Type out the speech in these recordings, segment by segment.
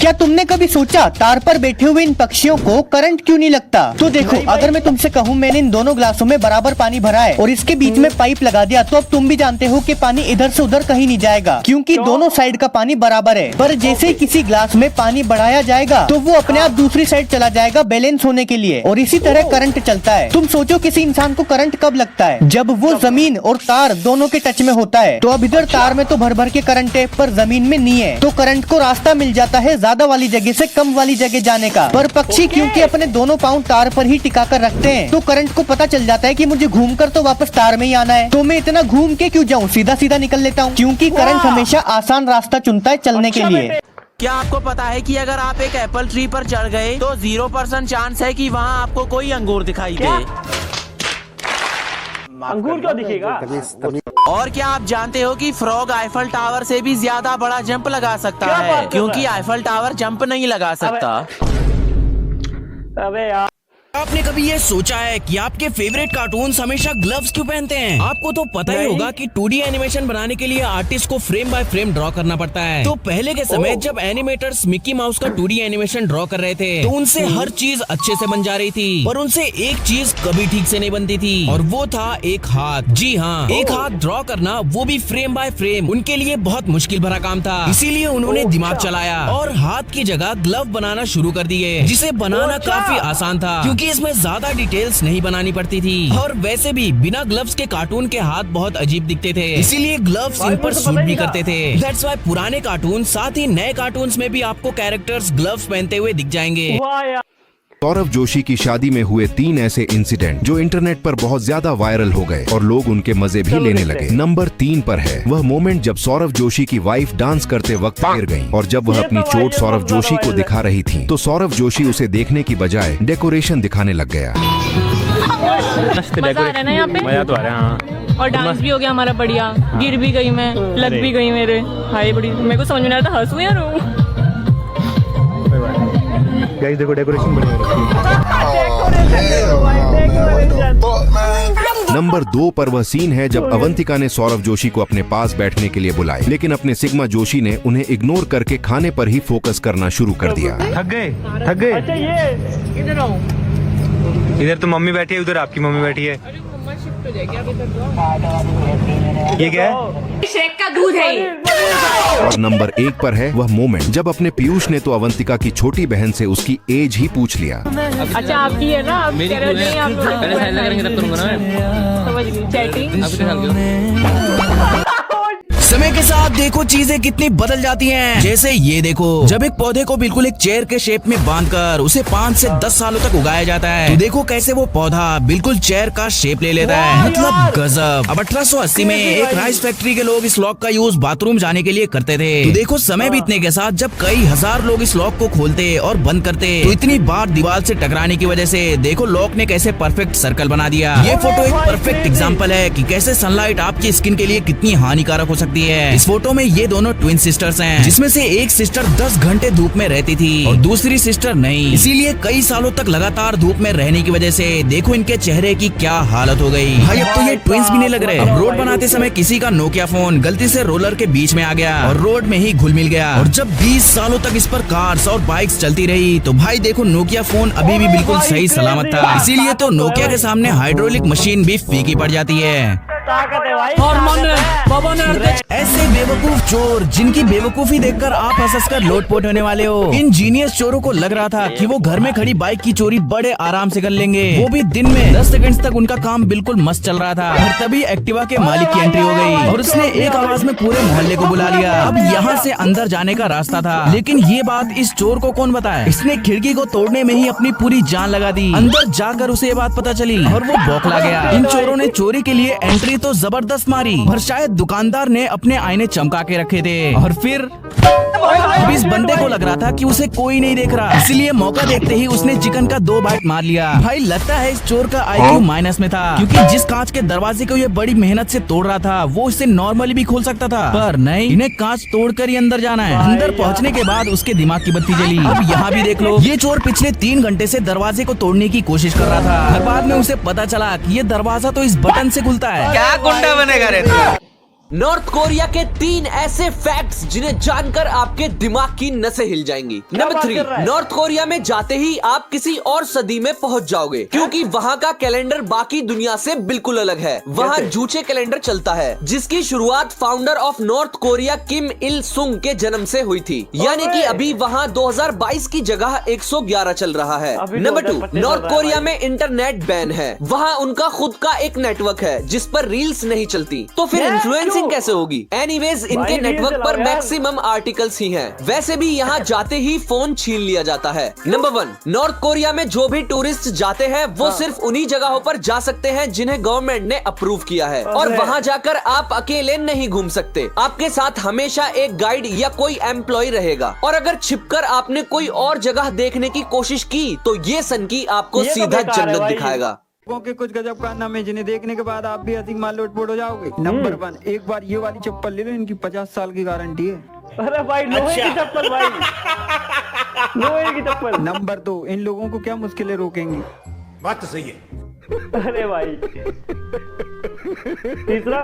क्या तुमने कभी सोचा तार पर बैठे हुए इन पक्षियों को करंट क्यों नहीं लगता? तो देखो, अगर मैं तुमसे कहूँ मैंने इन दोनों ग्लासों में बराबर पानी भरा है और इसके बीच में पाइप लगा दिया, तो अब तुम भी जानते हो कि पानी इधर से उधर कहीं नहीं जाएगा, क्योंकि दोनों साइड का पानी बराबर है। पर जैसे ही किसी ग्लास में पानी बढ़ाया जाएगा तो वो अपने आप दूसरी साइड चला जाएगा बैलेंस होने के लिए, और इसी तरह करंट चलता है। तुम सोचो किसी इंसान को करंट कब लगता है? जब वो जमीन और तार दोनों के टच में होता है। तो अब इधर तार में तो भर भर के करंट है, पर जमीन में नहीं है, तो करंट को रास्ता मिल जाता है ज्यादा वाली जगह से कम वाली जगह जाने का। पर पक्षी क्योंकि अपने दोनों पाँव तार पर ही टिका कर रखते हैं, तो करंट को पता चल जाता है कि मुझे घूमकर तो वापस तार में ही आना है, तो मैं इतना घूम के क्यों जाऊँ, सीधा सीधा निकल लेता हूँ, क्योंकि करंट हमेशा आसान रास्ता चुनता है चलने के लिए। क्या आपको पता है कि अगर आप एक एप्पल ट्री पर चढ़ गए तो 0% चांस है कि वहाँ आपको कोई अंगूर दिखाई दे। अंगूर क्यों दिखेगा? और क्या आप जानते हो कि फ्रॉग आईफल टावर से भी ज्यादा बड़ा जंप लगा सकता है, क्योंकि आईफल टावर जंप नहीं लगा सकता। अबे यार, आपने कभी ये सोचा है कि आपके फेवरेट कार्टून्स हमेशा ग्लव्स क्यों पहनते हैं? आपको तो पता ही होगा कि 2D एनिमेशन बनाने के लिए आर्टिस्ट को फ्रेम बाय फ्रेम ड्रॉ करना पड़ता है। तो पहले के समय जब एनिमेटर्स मिक्की माउस का 2D एनिमेशन ड्रॉ कर रहे थे, तो उनसे हर चीज अच्छे से बन जा रही थी, पर उनसे एक चीज कभी ठीक से नहीं बनती थी, और वो था एक हाथ। जी हाँ, एक हाथ ड्रॉ करना, वो भी फ्रेम बाय फ्रेम, उनके लिए बहुत मुश्किल भरा काम था। इसीलिए उन्होंने दिमाग चलाया और हाथ की जगह ग्लव बनाना शुरू कर दिए, जिसे बनाना काफी आसान था, क्योंकि इसमें ज्यादा डिटेल्स नहीं बनानी पड़ती थी। और वैसे भी बिना ग्लव्स के कार्टून के हाथ बहुत अजीब दिखते थे, इसीलिए ग्लव्स इन पर सूट भी करते थे। दैट्स व्हाई पुराने कार्टून साथ ही नए कार्टून्स में भी आपको कैरेक्टर्स ग्लव्स पहनते हुए दिख जाएंगे। सौरभ जोशी की शादी में हुए 3 ऐसे इंसिडेंट जो इंटरनेट पर बहुत ज्यादा वायरल हो गए और लोग उनके मजे भी लेने लगे। नंबर 3 पर है वह मोमेंट जब सौरभ जोशी की वाइफ डांस करते वक्त गिर गईं, और जब वह अपनी चोट सौरभ जोशी को दिखा रही थी, तो सौरभ जोशी उसे देखने की बजाय डेकोरेशन दिखाने लग गया। मजा आ रहा है ना यहाँ पे? मजा तो आ रहा है। हाँ। और डांस भी हो गया हमारा बढ़िया। गिर भी गई मैं, लग भी गई मेरे। हाय बड़ी, मेरे को समझ में नहीं आ रहा था हंसूं या रोऊं। गाइस देखो डेकोरेशन बढ़िया है। नंबर 2 पर वह सीन है जब अवंतिका ने सौरभ जोशी को अपने पास बैठने के लिए बुलाया, लेकिन अपने सिग्मा जोशी ने उन्हें इग्नोर करके खाने पर ही फोकस करना शुरू कर दिया। थक गए। अच्छा ये इधर आओ। इधर तो मम्मी बैठी है, उधर आपकी मम्मी बैठी है। अरे मम्मा शिफ्ट हो जाएगी अब इधर। ये क्या है? शेक का दूध है ये। और नंबर 1 पर है वह मोमेंट जब अपने पीयूष ने तो अवंतिका की छोटी बहन से उसकी एज ही पूछ लिया। अच्छा आपकी है ना? आप कह रहे हो नहीं, आप समझ गई। चैटिंग समय के साथ देखो चीजें कितनी बदल जाती हैं। जैसे ये देखो, जब एक पौधे को बिल्कुल एक चेयर के शेप में बांधकर उसे 5 से 10 सालों तक उगाया जाता है, तो देखो कैसे वो पौधा बिल्कुल चेयर का शेप ले लेता है। मतलब गजब। अब 1880 में एक राइस फैक्ट्री के लोग इस लॉक का यूज बाथरूम जाने के लिए करते थे। तो देखो समय बीतने के साथ जब कई हजार लोग इस लॉक को खोलते और बंद करते, तो इतनी बार दीवार से टकराने की वजह से देखो लॉक ने कैसे परफेक्ट सर्कल बना दिया। ये फोटो एक परफेक्ट एग्जाम्पल है कि कैसे सनलाइट आपकी स्किन के लिए कितनी हानिकारक हो सकती है। इस फोटो में ये दोनों ट्विन सिस्टर्स हैं, जिसमें से एक सिस्टर 10 घंटे धूप में रहती थी और दूसरी सिस्टर नहीं। इसीलिए कई सालों तक लगातार धूप में रहने की वजह से देखो इनके चेहरे की क्या हालत हो गई। भाई अब तो ये ट्विंस भी नहीं लग रहे। अब रोड बनाते समय किसी का नोकिया फोन गलती से रोलर के बीच में आ गया और रोड में ही घुल मिल गया, और जब 20 सालों तक इस पर कार्स और बाइक्स चलती रही, तो भाई देखो नोकिया फोन अभी भी बिल्कुल सही सलामत था। इसीलिए तो नोकिया के सामने हाइड्रोलिक मशीन भी फीकी पड़ जाती है। ऐसे बेवकूफ चोर जिनकी बेवकूफी देखकर आप हंसकर लोटपोट होने वाले हो। इन जीनियस चोरों को लग रहा था कि वो घर में खड़ी बाइक की चोरी बड़े आराम से कर लेंगे, वो भी दिन में 10 सेकंड तक उनका काम बिल्कुल मस्त चल रहा था। और तभी एक्टिवा के मालिक की एंट्री हो गई और उसने एक आवाज में पूरे मोहल्ले को बुला लिया। अब यहाँ से अंदर जाने का रास्ता था, लेकिन ये बात इस चोर को कौन बताए? इसने खिड़की को तोड़ने में ही अपनी पूरी जान लगा दी। अंदर जाकर उसे ये बात पता चली और वो बौखला गया। इन चोरों ने चोरी के लिए एंट्री तो जबरदस्त मारी, पर शायद दुकानदार ने अपने आईने चमका के रखे थे, और फिर अब इस बंदे को लग रहा था कि उसे कोई नहीं देख रहा, इसलिए मौका देखते ही उसने चिकन का 2 बाइट मार लिया। भाई लगता है इस चोर का IQ माइनस में था, क्योंकि जिस कांच के दरवाजे को ये बड़ी मेहनत से तोड़ रहा था, वो इसे नॉर्मली भी खोल सकता था, पर नहीं, इन्हें कांच तोड़कर ही अंदर जाना है। अंदर पहुंचने के बाद उसके दिमाग की बत्ती जली। अब यहाँ भी देख लो, ये चोर पिछले 3 घंटे से दरवाजे को तोड़ने की कोशिश कर रहा था, हर बाद में उसे पता चला कि ये दरवाजा तो इस बटन से खुलता है। क्या गुंडा बनेगा रे? नॉर्थ कोरिया के 3 ऐसे फैक्ट्स जिन्हें जानकर आपके दिमाग की नसें हिल जाएंगी। नंबर 3, नॉर्थ कोरिया में जाते ही आप किसी और सदी में पहुंच जाओगे, क्योंकि वहाँ का कैलेंडर बाकी दुनिया से बिल्कुल अलग है। वहाँ जूचे कैलेंडर चलता है, जिसकी शुरुआत फाउंडर ऑफ नॉर्थ कोरिया किम इल सुंग के जन्म से हुई थी, यानी कि अभी वहाँ 2022 की जगह 111 चल रहा है। नंबर 2, नॉर्थ कोरिया में इंटरनेट बैन है। वहाँ उनका खुद का एक नेटवर्क है जिस पर रील्स नहीं चलती, तो फिर इन्फ्लुएंसिंग कैसे होगी? एनीवेज, इनके नेटवर्क पर मैक्सिमम आर्टिकल्स ही हैं। वैसे भी यहाँ जाते ही फोन छीन लिया जाता है। नंबर 1, नॉर्थ कोरिया में जो भी टूरिस्ट जाते हैं वो सिर्फ उन्हीं जगहों पर जा सकते हैं जिन्हें गवर्नमेंट ने अप्रूव किया है, और वहाँ जाकर आप अकेले नहीं घूम सकते। आपके साथ हमेशा एक गाइड या कोई एम्प्लॉय रहेगा, और अगर छिपकर आपने कोई और जगह देखने की कोशिश की तो ये सनकी आपको सीधा जन्नत दिखाएगा। लोगों के कुछ गजब कारनामे जिन्हें देखने के बाद आप भी हंसी मार लोटपोट हो जाओगे। नंबर 1, एक बार ये वाली चप्पल ले लो, इनकी 50 साल की गारंटी है। अरे भाई लोहे की चप्पल भाई, लोहे की चप्पल। नंबर 2, इन लोगों को क्या मुश्किलें रोकेंगी? बात तो सही है। अरे भाई। तीसरा,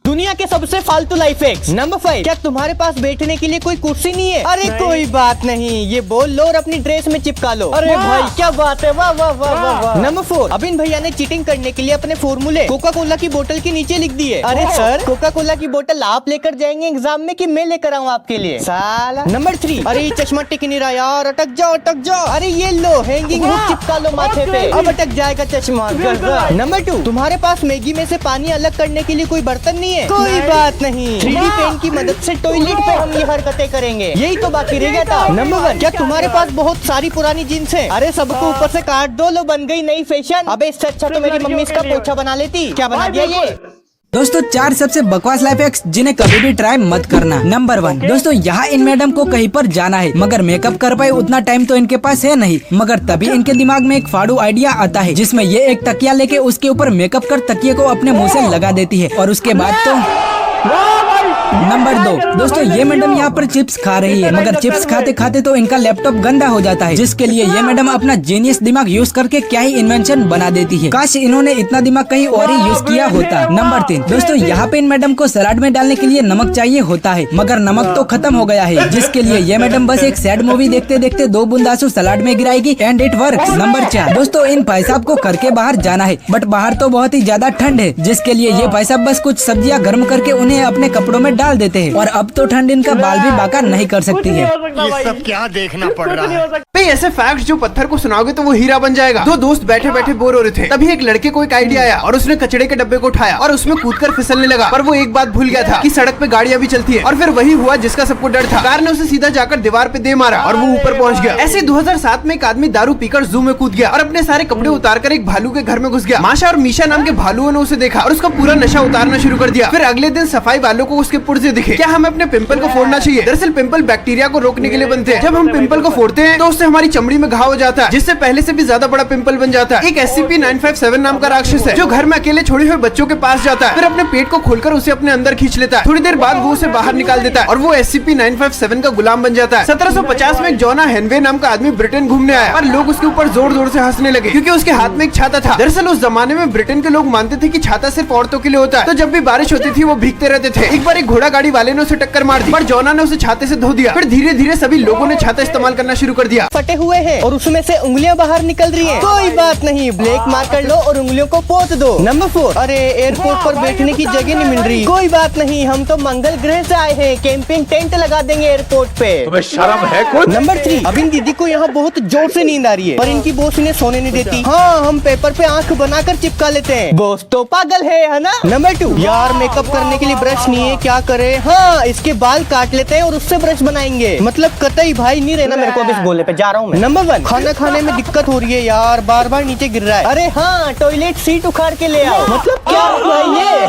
दुनिया के सबसे फालतू लाइफ हैक्स। नंबर 5, क्या तुम्हारे पास बैठने के लिए कोई कुर्सी नहीं है? अरे कोई बात नहीं, ये बोल लो और अपनी ड्रेस में चिपका लो। अरे भाई क्या बात है, वाह वाह वाह वाह वाह। नंबर 4, अबिन भैया ने चीटिंग करने के लिए अपने फॉर्मूले कोका कोला की बोतल के नीचे लिख दिए। अरे सर, कोका कोला की बोतल आप लेकर जाएंगे एग्जाम में कि मैं लेकर आऊँ आपके लिए? साला। नंबर 3, अरे ये चश्मा टिक नहीं रहा यार, अटक जाओ अटक जाओ। अरे ये लो हैंगिंग हुक चिपका लो माथे पे, अब अटक जाएगा चश्मा। नंबर 2, तुम्हारे पास मैगी में से पानी अलग करने के लिए कोई बर्तन नहीं है? कोई बात नहीं, 3D पेन की मदद से टॉयलेट पे हम ये हरकतें करेंगे, यही तो बाकी रह गया था। नंबर 1, क्या तुम्हारे पास बहुत सारी पुरानी जीन्स है? अरे सबको ऊपर से काट दो, लो बन गई नई फैशन। अबे इससे अच्छा तो मेरी मम्मी इसका पोछा बना लेती। क्या बना दिया ये? दोस्तों 4 सबसे बकवास लाइफ हैक्स जिन्हें कभी भी ट्राई मत करना। नंबर 1, दोस्तों यहाँ इन मैडम को कहीं पर जाना है, मगर मेकअप कर पाए उतना टाइम तो इनके पास है नहीं, मगर तभी इनके दिमाग में एक फाड़ू आइडिया आता है, जिसमें ये एक तकिया लेके उसके ऊपर मेकअप कर तकिए को अपने मुंह से लगा देती है, और उसके बाद तो नंबर 2, दोस्तों ये मैडम यहाँ पर चिप्स खा रही है, मगर चिप्स खाते खाते तो इनका लैपटॉप गंदा हो जाता है, जिसके लिए ये मैडम अपना जीनियस दिमाग यूज करके क्या ही इन्वेंशन बना देती है। काश इन्होंने इतना दिमाग कहीं और ही यूज किया होता। नंबर 3, दोस्तों यहाँ पे इन मैडम को सलाद में डालने के लिए नमक चाहिए होता है, मगर नमक तो खत्म हो गया है, जिसके लिए ये मैडम बस एक सैड मूवी देखते देखते 2 बूंद आंसू सलाद में गिराएगी एंड इट वर्क्स। नंबर 4, दोस्तों इन भाई साहब को घर के बाहर जाना है, बट बाहर तो बहुत ही ज्यादा ठंड है, जिसके लिए ये भाई साहब बस कुछ सब्जियां गर्म करके उन्हें अपने कपड़ों में डाल देते हैं, और अब तो ठंड इनका बाल भी बाका नहीं कर सकती है। ये सब क्या देखना पड़ रहा है? भाई ऐसे फैक्ट्स जो पत्थर को सुनाओगे तो वो हीरा बन जाएगा। 2 दोस्त बैठे बैठे बोर हो रहे थे, तभी एक लड़के को एक आइडिया आया और उसने कचड़े के डब्बे को उठाया और उसमें कूदकर फिसलने लगा, पर वो एक बात भूल गया था कि सड़क पे गाड़ियां भी चलती है, और फिर वही हुआ जिसका सबको डर था। कार ने उसे सीधा जाकर दीवार पे दे मारा और वो ऊपर पहुंच गया। ऐसे 2007 में एक आदमी दारू पीकर जू में कूद गया और अपने सारे कपड़े उतारकर एक भालू के घर में घुस गया। माशा और मीशा नाम के भालुओं ने उसे देखा और उसका पूरा नशा उतारना शुरू कर दिया। फिर अगले दिन सफाई वालों को उसके पुर्जे दिखे। क्या हमें अपने पिंपल को फोड़ना चाहिए? दरअसल पिंपल बैक्टीरिया को रोकने के लिए बनते हैं। जब हम पिंपल को फोड़ते हैं तो उससे हमारी चमड़ी में घाव हो जाता है, जिससे पहले से भी ज्यादा बड़ा पिंपल बन जाता है। एक SCP-957 नाम का राक्षस है जो घर में अकेले छोड़े हुए बच्चों के पास जाता है, फिर अपने पेट को खोलकर उसे अपने अंदर खींच लेता है। थोड़ी देर बाद वो उसे बाहर निकाल देता है और वो SCP-957 का गुलाम बन जाता है। 1750 में एक जोना हेनवे नाम का आदमी ब्रिटेन घूमने आया और लोग उसके ऊपर जोर जोर से हंसने लगे क्योंकि उसके हाथ में एक छाता था। दरअसल उस जमाने में ब्रिटेन के लोग मानते थे कि छाता सिर्फ औरतों के लिए होता है, तो जब भी बारिश होती थी वो भीगते रहते थे। एक बार एक घोड़ा गाड़ी वाले ने उसे टक्कर मार दी, पर जोना ने उसे छाते से धो दिया। फिर धीरे धीरे सभी लोगों ने छाता इस्तेमाल करना शुरू कर दिया। फटे हुए हैं और उसमें से उंगलियां बाहर निकल रही हैं। कोई बात नहीं, ब्लेक मार कर लो और उंगलियों को पोत दो। नंबर 4, अरे एयरपोर्ट पर बैठने की जगह नहीं मिल रही। कोई बात नहीं, हम तो मंगल ग्रह से आए हैं, कैंपिंग टेंट लगा देंगे एयरपोर्ट पे। तुम्हें शर्म है कुछ? नंबर 3, अबिन दीदी को यहाँ बहुत जोर से नींद आ रही है, पर इनकी बॉस इन्हें सोने नहीं देती। हाँ, हम पेपर पे आंख बनाकर चिपका लेते हैं। बॉस तो पागल है ना? नंबर 2, यार मेकअप करने के लिए ब्रश नहीं है, क्या करे? हाँ, इसके बाल काट लेते हैं और उससे ब्रश बनाएंगे। मतलब कतई भाई नहीं रहना मेरे को, अब इस गोले पे जा रहा हूँ मैं। नंबर 1, खाना खाने में दिक्कत हो रही है यार, बार बार नीचे गिर रहा है। अरे हाँ, टॉयलेट सीट उखाड़ के ले आओ। मतलब क्या हुआ ये?